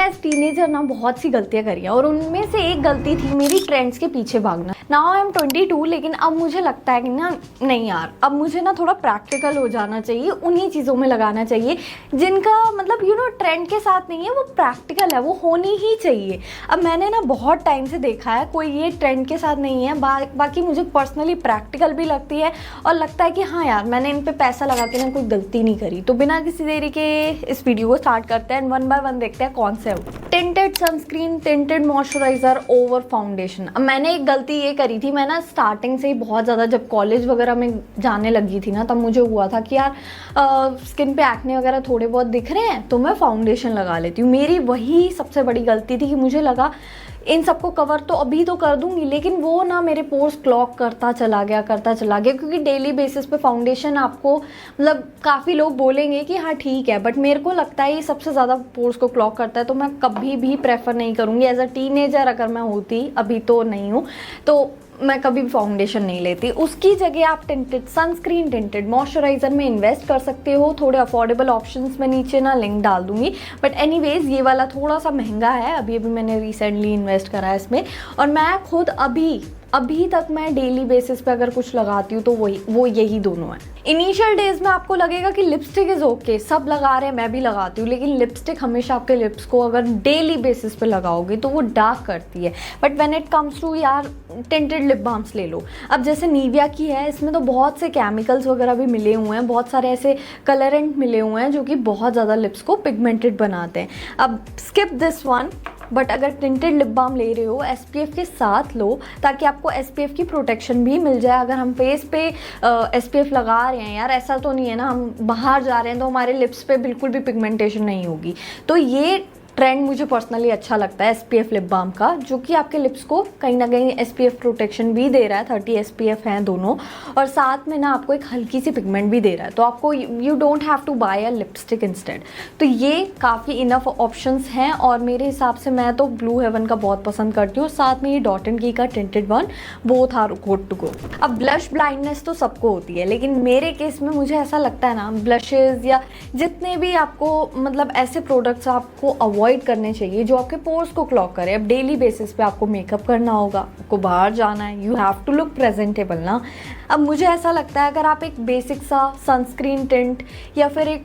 As teenager ना बहुत सी गलतियां करी हैं और उनमें से एक गलती थी मेरी ट्रेंड्स के पीछे भागना। नाउ आई एम 22 लेकिन अब मुझे लगता है कि ना नहीं यार, अब मुझे ना थोड़ा प्रैक्टिकल हो जाना चाहिए, उन्हीं चीज़ों में लगाना चाहिए जिनका मतलब ट्रेंड के साथ नहीं है, वो प्रैक्टिकल है, वो होनी ही चाहिए। अब मैंने ना बहुत टाइम से देखा है कोई ये ट्रेंड के साथ नहीं है, बाकी मुझे पर्सनली प्रैक्टिकल भी लगती है और लगता है कि हाँ यार मैंने इन पे पैसा लगा के ना कोई गलती नहीं करी। तो बिना किसी देरी के इस वीडियो को स्टार्ट करते हैं एंड वन बाय वन देखते हैं कौन से है। Tinted sunscreen, tinted moisturiser over foundation. अब मैंने एक गलती ये करी थी, मैं ना स्टार्टिंग से ही बहुत ज़्यादा जब कॉलेज वगैरह में जाने लगी थी ना, तब मुझे हुआ था कि यार स्किन पे एक्ने वगैरह थोड़े बहुत दिख रहे हैं तो मैं फाउंडेशन लगा लेती हूँ। मेरी वही सबसे बड़ी गलती थी कि मुझे लगा इन सबको कवर तो अभी तो कर दूंगी, लेकिन वो ना मेरे पोर्स क्लॉग करता चला गया क्योंकि डेली बेसिस पे फाउंडेशन आपको मतलब काफ़ी लोग बोलेंगे कि हाँ ठीक है, बट मेरे को लगता है ये सबसे ज़्यादा पोर्स को क्लॉग करता है, तो मैं कभी भी प्रेफर नहीं करूँगी। एज अ टीनेजर अगर मैं होती, अभी तो नहीं हूँ, तो मैं कभी भी फाउंडेशन नहीं लेती। उसकी जगह आप टिंटेड सनस्क्रीन, टिंटेड मॉइस्चराइजर में इन्वेस्ट कर सकते हो। थोड़े अफोर्डेबल ऑप्शंस में नीचे ना लिंक डाल दूंगी, बट एनीवेज ये वाला थोड़ा सा महंगा है। अभी मैंने रिसेंटली इन्वेस्ट करा है इसमें, और मैं खुद अभी तक मैं डेली बेसिस पे अगर कुछ लगाती हूँ तो वो यही दोनों है। इनिशियल डेज में आपको लगेगा कि लिपस्टिक इज़ ओके, सब लगा रहे हैं मैं भी लगाती हूँ, लेकिन लिपस्टिक हमेशा आपके लिप्स को अगर डेली बेसिस पे लगाओगे तो वो डार्क करती है। But when it comes to यार टिंटेड लिप बाम्स ले लो। अब जैसे निविया की है, इसमें तो बहुत से केमिकल्स वगैरह भी मिले हुए हैं, बहुत सारे ऐसे कलरेंट मिले हुए हैं जो कि बहुत ज़्यादा लिप्स को पिगमेंटेड बनाते हैं। अब स्किप दिस वन, बट अगर टिंटेड लिप बाम ले रहे हो SPF के साथ लो, ताकि आपको SPF की प्रोटेक्शन भी मिल जाए। अगर हम फेस पे SPF लगा रहे हैं, यार ऐसा तो नहीं है ना हम बाहर जा रहे हैं तो हमारे लिप्स पे बिल्कुल भी पिगमेंटेशन नहीं होगी। तो ये ट्रेंड मुझे पर्सनली अच्छा लगता है SPF लिप बाम का, जो कि आपके लिप्स को कहीं ना कहीं SPF प्रोटेक्शन भी दे रहा है। 30 SPF हैं दोनों, और साथ में ना आपको एक हल्की सी पिगमेंट भी दे रहा है, तो आपको you don't have to buy a lipstick instead. तो ये काफ़ी इनफ ऑप्शंस हैं, और मेरे हिसाब से मैं तो ब्लू हेवन का बहुत पसंद करती हूँ। साथ में ये डॉट एंड की का tinted one, both are good to go. अब ब्लश ब्लाइंडनेस तो सबको होती है, लेकिन मेरे केस में मुझे ऐसा लगता है ना ब्लशेज या जितने भी आपको मतलब ऐसे प्रोडक्ट्स आपको अवॉइड करने चाहिए जो आपके पोर्स को क्लॉग करे। अब डेली बेसिस पे आपको मेकअप करना होगा, आपको बाहर जाना है, you have to look presentable ना। अब मुझे ऐसा लगता है अगर आप एक बेसिक सा सनस्क्रीन टिंट या फिर एक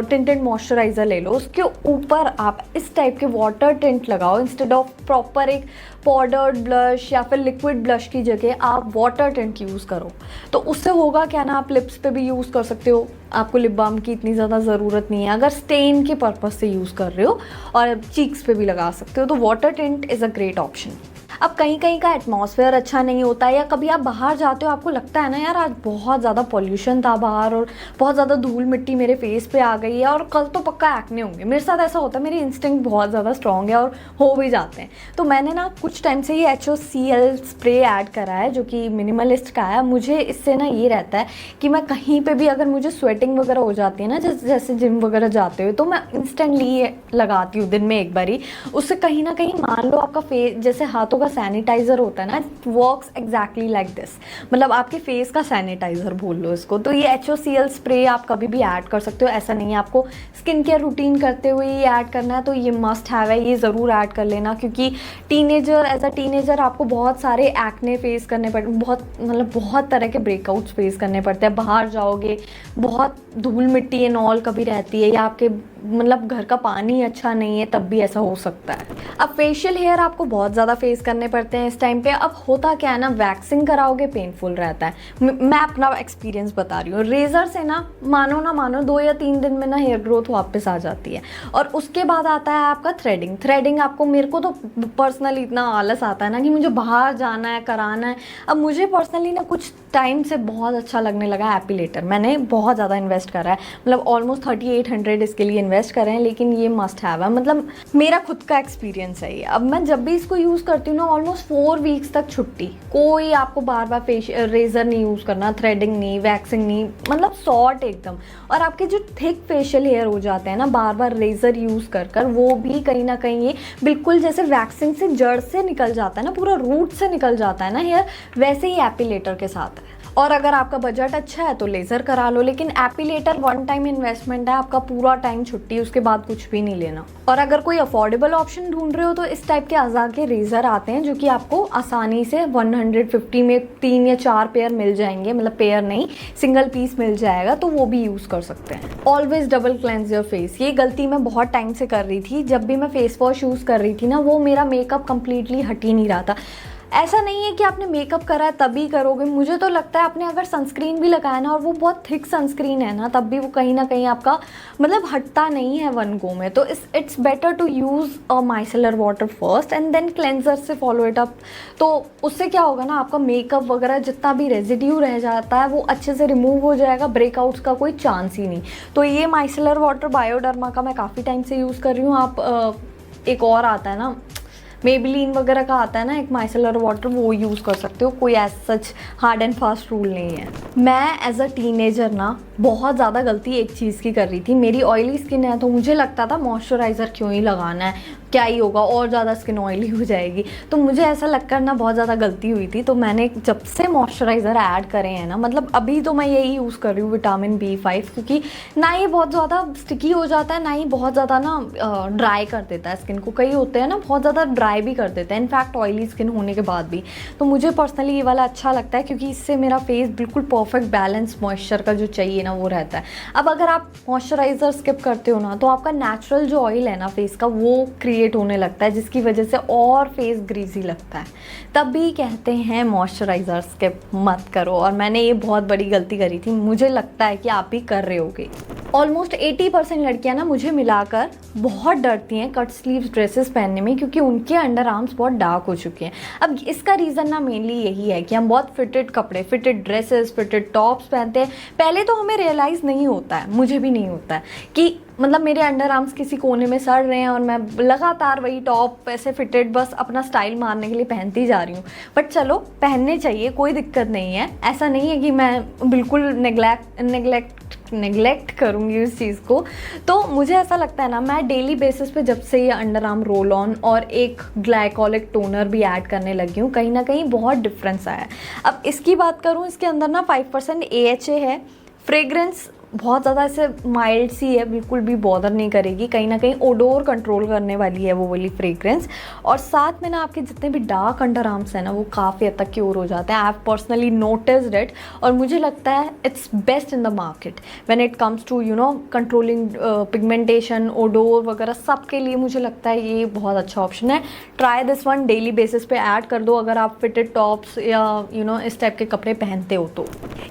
टिंटेड मॉइस्चराइज़र ले लो, उसके ऊपर आप इस टाइप के वाटर टिंट लगाओ इंस्टेड ऑफ प्रॉपर एक पाउडर्ड ब्लश या फिर लिक्विड ब्लश की जगह आप वाटर टिंट यूज़ करो। तो उससे होगा क्या ना, आप लिप्स पे भी यूज़ कर सकते हो, आपको लिप बाम की इतनी ज़्यादा ज़रूरत नहीं है अगर स्टेन के पर्पज़ से यूज़ कर रहे हो, और चीक्स पे भी लगा सकते हो। तो water tint is a great option. अब कहीं कहीं का एटमॉस्फेयर अच्छा नहीं होता है, या कभी आप बाहर जाते हो आपको लगता है ना यार आज बहुत ज़्यादा पॉल्यूशन था बाहर और बहुत ज़्यादा धूल मिट्टी मेरे फेस पे आ गई है और कल तो पक्का एक्ने होंगे। मेरे साथ ऐसा होता है, मेरी इंस्टिंक्ट बहुत ज़्यादा स्ट्रॉन्ग है और हो भी जाते हैं। तो मैंने ना कुछ टाइम से ये HOCl स्प्रे ऐड करा है जो कि मिनिमलिस्ट का है। मुझे इससे ना ये रहता है कि मैं कहीं पर भी अगर मुझे स्वेटिंग वगैरह हो जाती है ना, जैसे जिम वगैरह जाते हुए, तो मैं इंस्टेंटली ये लगाती हूँ दिन में एक बारी। उससे कहीं ना कहीं मान लो आपका फेस जैसे हाथों सैनिटाइजर होता है ना, it works exactly like this, मतलब आपके फेस का सैनिटाइजर बोल लो इसको। तो ये HOCl स्प्रे आप कभी भी ऐड कर सकते हो, ऐसा नहीं है आपको स्किन केयर रूटीन करते हुए ये ऐड करना है, तो ये मस्ट हैव है, ये ज़रूर ऐड कर लेना। क्योंकि एज अ टीनेजर आपको बहुत सारे एक्ने फेस करने पड़ते, बहुत तरह के ब्रेकआउट्स फेस करने पड़ते हैं। बाहर जाओगे बहुत धूल मिट्टी एंड ऑल कभी रहती है, या आपके घर का पानी अच्छा नहीं है, तब भी ऐसा हो सकता है। अब फेशियल हेयर आपको बहुत ज़्यादा फेस करने पड़ते हैं इस टाइम पे। अब होता क्या है ना, वैक्सिंग कराओगे पेनफुल रहता है। मैं अपना एक्सपीरियंस बता रही हूँ। रेज़र से ना मानो 2 या 3 दिन में ना हेयर ग्रोथ वापस आ जाती है, और उसके बाद आता है आपका थ्रेडिंग आपको, मेरे को तो पर्सनली इतना आलस आता है ना कि मुझे बाहर जाना है, कराना है। अब मुझे पर्सनली ना कुछ टाइम से बहुत अच्छा लगने लगा एपिलेटर। मैंने बहुत ज़्यादा इन्वेस्ट करा है, ऑलमोस्ट 3800 इसके लिए इन्वेस्ट करें हैं, लेकिन ये मस्ट हैव है, मेरा खुद का एक्सपीरियंस है ये। अब मैं जब भी इसको यूज़ करती हूँ ना, ऑलमोस्ट 4 वीक्स तक छुट्टी, कोई आपको बार बार रेजर नहीं यूज़ करना, थ्रेडिंग नहीं, वैक्सिंग नहीं, सॉर्ट एकदम। और आपके जो थिक फेशियल हेयर हो जाते हैं ना बार बार रेजर यूज़ कर वो भी कहीं ना कहीं ये बिल्कुल जैसे वैक्सिंग से जड़ से निकल जाता है ना, पूरा रूट से निकल जाता है ना हेयर, वैसे ही एपिलेटर के साथ है। और अगर आपका बजट अच्छा है तो लेज़र करा लो, लेकिन एपिलेटर वन टाइम इन्वेस्टमेंट है, आपका पूरा टाइम छुट्टी, उसके बाद कुछ भी नहीं लेना। और अगर कोई अफोर्डेबल ऑप्शन ढूंढ रहे हो तो इस टाइप के अज़ा के रेज़र आते हैं जो कि आपको आसानी से 150 में 3 या 4 पेयर मिल जाएंगे, मतलब पेयर नहीं, सिंगल पीस मिल जाएगा, तो वो भी यूज़ कर सकते हैं। Always double cleanse your face, ये गलती मैं बहुत टाइम से कर रही थी। जब भी मैं फेस वॉश यूज़ कर रही थी ना, वो मेरा मेकअप कंप्लीटली हट ही नहीं रहा था। ऐसा नहीं है कि आपने मेकअप करा है तभी करोगे, मुझे तो लगता है आपने अगर सनस्क्रीन भी लगाया ना, और वो बहुत थिक सनस्क्रीन है ना, तब भी वो कहीं ना कहीं आपका मतलब हटता नहीं है वन गो में। तो it's better to use a micellar water first and then cleanser से फॉलो इट अप। तो उससे क्या होगा ना, आपका मेकअप वगैरह जितना भी रेजिड्यू रह जाता है वो अच्छे से रिमूव हो जाएगा, ब्रेकआउट्स का कोई चांस ही नहीं। तो ये माइसेलर वाटर बायोडर्मा का मैं काफ़ी टाइम से यूज़ कर रही हूँ। आप एक और आता है ना, मेबेलिन वगैरह का आता है ना एक माइसेलर वाटर, वो यूज़ कर सकते हो। कोई as such hard and fast rule नहीं है। मैं एज अ टीनेजर ना बहुत ज़्यादा गलती एक चीज़ की कर रही थी। मेरी ऑयली स्किन है तो मुझे लगता था मॉइस्चराइज़र क्यों ही लगाना है, क्या ही होगा, और ज़्यादा स्किन ऑयली हो जाएगी। तो मुझे ऐसा लगकर ना बहुत ज़्यादा गलती हुई थी। तो मैंने जब से मॉइस्चराइज़र ऐड करे हैं ना, मतलब अभी तो मैं यही यूज़ कर रही हूँ, विटामिन B5, क्योंकि ना ये बहुत ज़्यादा स्टिकी हो जाता है, ना ही बहुत ज़्यादा ना ड्राई कर देता है स्किन को। कई होते हैं ना बहुत ज़्यादा ड्राई भी कर देते हैं, इनफैक्ट ऑयली स्किन होने के बाद भी। तो मुझे पर्सनली ये वाला अच्छा लगता है क्योंकि इससे मेरा फेस बिल्कुल परफेक्ट बैलेंस मॉइस्चर का जो चाहिए ना वो रहता है। अब अगर आप मॉइस्चराइज़र स्किप करते हो ना, तो आपका नेचुरल जो ऑयल है ना फेस का, वो क्रिएट होने लगता है, जिसकी वजह से और फेस ग्रीजी लगता है। तब भी कहते हैं मॉइस्चराइज़र स्किप मत करो, और मैंने ये बहुत बड़ी गलती करी थी। मुझे लगता है कि आप भी कर रहे होगे। ऑलमोस्ट 80% लड़कियां ना मुझे मिलाकर बहुत डरती हैं कट स्लीव्स ड्रेसेस पहनने में, क्योंकि उनके अंडर आर्म्स बहुत डार्क हो चुके हैं। अब इसका रीज़न ना मेनली यही है कि हम बहुत फिटेड कपड़े, फिटेड ड्रेसेस, फिटेड टॉप्स पहनते हैं। पहले तो हमें रियलाइज़ नहीं होता है, मुझे भी नहीं होता है, कि मतलब मेरे अंडर आर्म्स किसी कोने में सड़ रहे हैं और मैं लगातार वही टॉप ऐसे फिटेड बस अपना स्टाइल मारने के लिए पहनती जा रही हूँ। बट चलो, पहनने चाहिए, कोई दिक्कत नहीं है। ऐसा नहीं है कि मैं बिल्कुल नेग्लेक्ट करूँगी उस चीज़ को। तो मुझे ऐसा लगता है ना, मैं डेली बेसिस पे जब से ये अंडर आर्म रोल ऑन और एक ग्लाइकोलिक टोनर भी ऐड करने लगी हूँ, कहीं ना कहीं बहुत डिफरेंस आया है। अब इसकी बात करूँ, इसके अंदर ना 5% AHA है। फ्रेग्रेंस बहुत ज़्यादा ऐसे माइल्ड सी है, बिल्कुल भी बॉदर नहीं करेगी, कहीं ना कहीं ओडोर कंट्रोल करने वाली है वो वाली फ्रेग्रेंस। और साथ में ना आपके जितने भी डार्क अंडर आर्म्स हैं ना, वो काफ़ी हद तक क्योर हो जाते हैं। I have personally noticed it, और मुझे लगता है it's best in the market when it comes to controlling pigmentation, odour वगैरह, सब के लिए मुझे लगता है ये बहुत अच्छा ऑप्शन है। Try this one, daily basis पे ऐड कर दो अगर आप फिटेड टॉप्स या इस टाइप के कपड़े पहनते हो तो।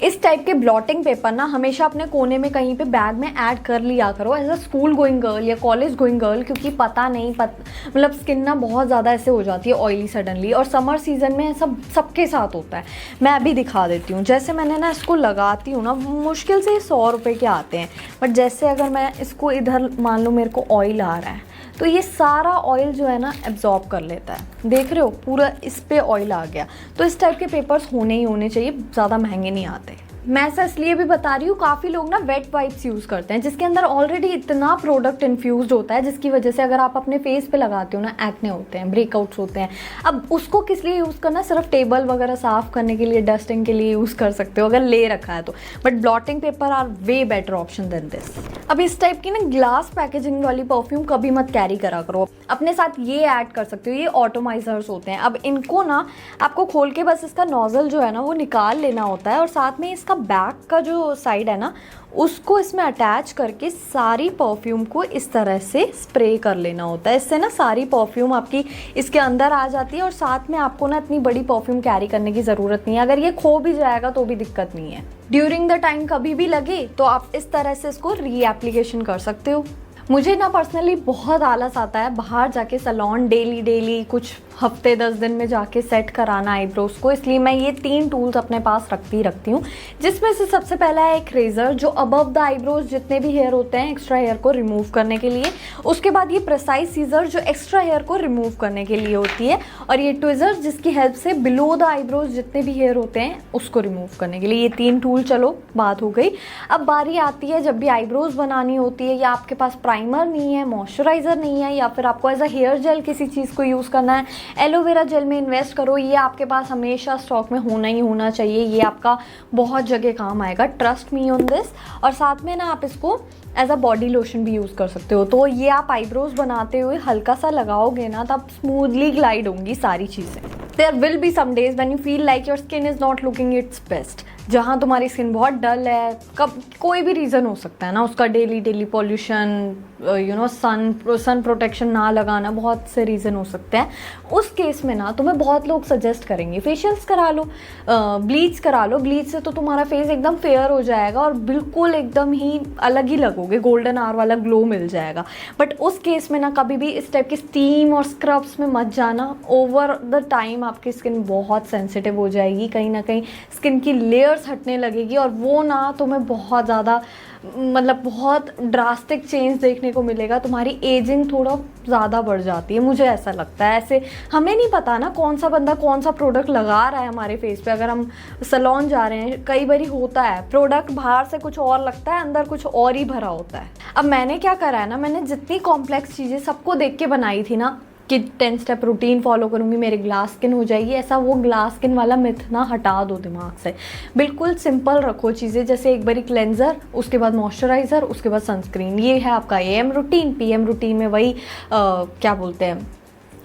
इस टाइप के ब्लॉटिंग पेपर ना हमेशा अपने कोने में कहीं पे बैग में ऐड कर लिया करो as a school going girl या कॉलेज गोइंग गर्ल, क्योंकि पता नहीं मतलब स्किन ना बहुत ज़्यादा ऐसे हो जाती है ऑयली सडनली, और समर सीजन में ऐसा सबके साथ होता है। मैं अभी दिखा देती हूँ। जैसे मैंने ना इसको लगाती हूँ ना, मुश्किल से 100 रुपये के आते हैं, बट जैसे अगर मैं इसको इधर मान लो मेरे को ऑयल आ रहा है, तो ये सारा ऑयल जो है ना एब्जॉर्ब कर लेता है। देख रहे हो, पूरा इस पे ऑयल आ गया। तो इस टाइप के पेपर्स होने ही होने चाहिए, ज़्यादा महंगे नहीं आते। मैं ऐसा इसलिए भी बता रही हूँ, काफ़ी लोग ना वेट वाइप्स यूज़ करते हैं जिसके अंदर ऑलरेडी इतना प्रोडक्ट इन्फ्यूज़ होता है, जिसकी वजह से अगर आप अपने फेस पे लगाते हो ना, एक्ने होते हैं, ब्रेकआउट्स होते हैं। अब उसको किस लिए यूज़ करना, सिर्फ टेबल वगैरह साफ़ करने के लिए, डस्टिंग के लिए यूज़ कर सकते हो अगर ले रखा है तो। But blotting paper are way better option than this. अब इस टाइप की ना ग्लास पैकेजिंग वाली परफ्यूम कभी मत कैरी करा करो। अपने साथ ये ऐड कर सकते हो, ये ऑटोमाइजर्स होते हैं। अब इनको ना आपको खोल के बस इसका नोजल जो है ना वो निकाल लेना होता है, और साथ में इसका बैक का जो साइड है ना उसको इसमें अटैच करके सारी परफ्यूम को इस तरह से स्प्रे कर लेना होता है। इससे ना सारी परफ्यूम आपकी इसके अंदर आ जाती है, और साथ में आपको ना इतनी बड़ी परफ्यूम कैरी करने की ज़रूरत नहीं है। अगर ये खो भी जाएगा तो भी दिक्कत नहीं है। ड्यूरिंग द टाइम कभी भी लगे तो आप इस तरह से इसको रीएप्लीकेशन कर सकते हो। मुझे ना पर्सनली बहुत आलस आता है बाहर जाके सैलून डेली कुछ हफ्ते 10 दिन में जाके सेट कराना आईब्रोज को, इसलिए मैं ये 3 टूल्स अपने पास रखती हूँ, जिसमें से सबसे पहला है एक रेज़र जो अबव द आईब्रोज जितने भी हेयर होते हैं एक्स्ट्रा हेयर को रिमूव करने के लिए। उसके बाद ये प्रिसाइज सीजर जो एक्स्ट्रा हेयर को रिमूव करने के लिए होती है, और ये ट्विज़र जिसकी हेल्प से बिलो द आईब्रोज जितने भी हेयर होते हैं उसको रिमूव करने के लिए। ये 3 टूल चलो बात हो गई। अब बारी आती है जब भी आईब्रोज बनानी होती है या आपके पास प्राइमर नहीं है, मॉइस्चराइज़र नहीं है, या फिर आपको एज अ हेयर जेल किसी चीज़ को यूज़ करना है, एलोवेरा जेल में इन्वेस्ट करो। ये आपके पास हमेशा स्टॉक में होना ही होना चाहिए, ये आपका बहुत जगह काम आएगा, ट्रस्ट मी ऑन दिस। और साथ में ना आप इसको एज अ बॉडी लोशन भी यूज़ कर सकते हो। तो ये आप आईब्रोज बनाते हुए हल्का सा लगाओगे ना, तब स्मूथली ग्लाइड होंगी सारी चीज़ें। There will be some days when you feel like your skin is not looking its best, जहाँ तुम्हारी स्किन बहुत डल है, कब कोई भी रीज़न हो सकता है ना उसका, डेली पॉल्यूशन, सन प्रोटेक्शन ना लगाना, बहुत से रीज़न हो सकते हैं। उस केस में ना तुम्हें बहुत लोग सजेस्ट करेंगे फेशियल्स करा लो, ब्लीच करा लो, ब्लीच से तो तुम्हारा फेस एकदम फेयर हो जाएगा और बिल्कुल एकदम ही अलग ही लगोगे, गोल्डन आवर वाला ग्लो मिल जाएगा। बट उस केस में ना कभी भी इस टाइप की स्टीम और स्क्रब्स में मत जाना। ओवर द टाइम आपकी स्किन बहुत सेंसिटिव हो जाएगी, कहीं ना कहीं स्किन की लेयर्स हटने लगेगी और वो ना तुम्हें बहुत ज़्यादा मतलब बहुत ड्रास्टिक चेंज देखने को मिलेगा, तुम्हारी एजिंग थोड़ा ज़्यादा बढ़ जाती है, मुझे ऐसा लगता है। ऐसे हमें नहीं पता ना कौन सा बंदा कौन सा प्रोडक्ट लगा रहा है हमारे फेस पे। अगर हम सैलून जा रहे हैं, कई बार होता है प्रोडक्ट बाहर से कुछ और लगता है, अंदर कुछ और ही भरा होता है। अब मैंने क्या करा है ना, मैंने जितनी कॉम्प्लेक्स चीज़ें सबको देख के बनाई थी ना कि 10 स्टेप रूटीन फॉलो करूँगी मेरी ग्लास स्किन हो जाएगी, ऐसा वो ग्लास स्किन वाला मिथ ना हटा दो दिमाग से। बिल्कुल सिंपल रखो चीज़ें, जैसे एक बारी क्लेंजर, उसके बाद मॉइस्चराइज़र, उसके बाद सनस्क्रीन। ये है आपका एएम रूटीन। पीएम रूटीन में वही क्या बोलते हैं,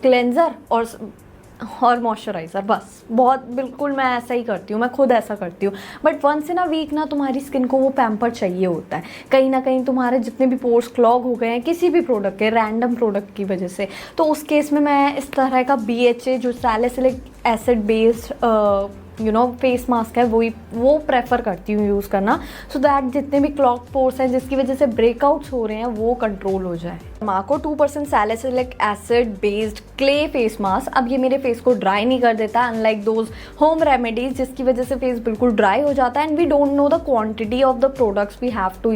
क्लेंजर और मॉइस्चराइज़र, बस। बहुत बिल्कुल मैं ऐसा ही करती हूँ, मैं खुद ऐसा करती हूँ। But once in a week ना तुम्हारी स्किन को वो पैम्पर चाहिए होता है। कहीं ना कहीं तुम्हारे जितने भी पोर्स क्लॉग हो गए हैं किसी भी प्रोडक्ट के, रैंडम प्रोडक्ट की वजह से, तो उस केस में मैं इस तरह का BHA जो salicylic acid based face mask है वो प्रेफर करती हूँ यूज़ करना, सो दैट जितने भी क्लॉग पोर्स हैं जिसकी वजह से ब्रेकआउट्स हो रहे हैं वो कंट्रोल हो जाए। माको 2% salicylic acid based clay face mask, अब ये मेरे फेस को ड्राई नहीं कर देता, अनलाइक दोज होम रेमेडीज जिसकी वजह से फेस बिल्कुल ड्राई हो जाता है। And we don't know the quantity of the products we have to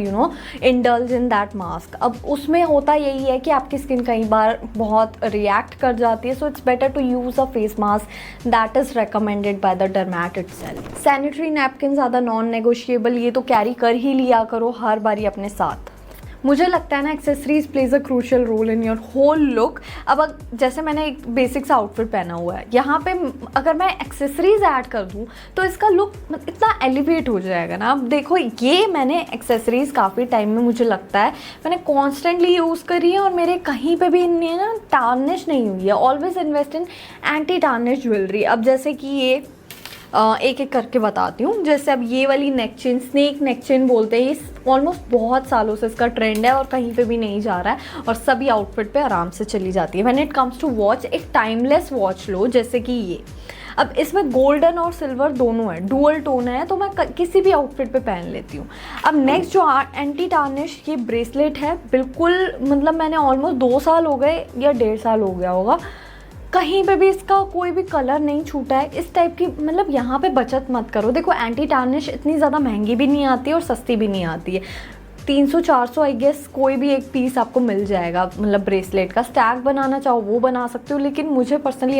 indulge in that mask. अब उसमें होता यही है कि आपकी स्किन कई बार बहुत रिएक्ट कर जाती है, so it's better to use a face mask that is recommended by the dermat itself. Sanitary napkin ज़्यादा नॉन नेगोशिएबल, ये तो कैरी कर ही लिया करो हर बारी अपने साथ। मुझे लगता है ना accessories plays a crucial role in your whole look. अब जैसे मैंने एक बेसिक सा आउटफिट पहना हुआ है, यहाँ पे अगर मैं एक्सेसरीज ऐड कर दूँ तो इसका लुक इतना एलिवेट हो जाएगा ना। अब देखो, ये मैंने एक्सेसरीज काफ़ी टाइम में मुझे लगता है मैंने कॉन्स्टेंटली यूज़ करी है और मेरे कहीं पे भी इनमें ना टार्निश नहीं हुई है। Always invest in anti tarnish jewellery. अब जैसे कि ये एक एक करके बताती हूँ। जैसे अब ये वाली नेक चेन, स्नेक नेक चेन बोलते हैं, ऑलमोस्ट बहुत सालों से इसका ट्रेंड है और कहीं पे भी नहीं जा रहा है और सभी आउटफिट पे आराम से चली जाती है। When it comes to watch, एक टाइमलेस वॉच लो जैसे कि ये। अब इसमें गोल्डन और सिल्वर दोनों है, डुअल टोन है, तो मैं किसी भी आउटफिट पे पहन लेती हूँ। अब नेक्स्ट जो एंटी टार्निश ये ब्रेसलेट है, बिल्कुल मतलब मैंने ऑलमोस्ट 2 साल हो गए या 1.5 साल हो गया होगा, कहीं पे भी इसका कोई भी कलर नहीं छूटा है। इस टाइप की मतलब यहाँ पे बचत मत करो। देखो, एंटी टार्निश इतनी ज़्यादा महंगी भी नहीं आती है और सस्ती भी नहीं आती है। 300-400 आई गेस कोई भी एक पीस आपको मिल जाएगा। मतलब ब्रेसलेट का स्टैक बनाना चाहो वो बना सकते हो, लेकिन मुझे पर्सनली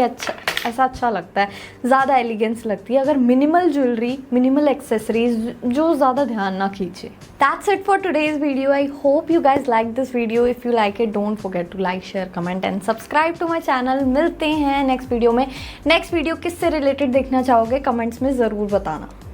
ऐसा अच्छा लगता है, ज़्यादा एलिगेंस लगती है अगर मिनिमल ज्वेलरी, मिनिमल एक्सेसरीज जो ज़्यादा ध्यान ना खींचे। That's it for today's video. I hope you guys like this video. If you like it, don't forget to like, share, comment and subscribe to my channel. मिलते हैं next video में। Next video किससे related देखना चाहोगे comments में ज़रूर बताना।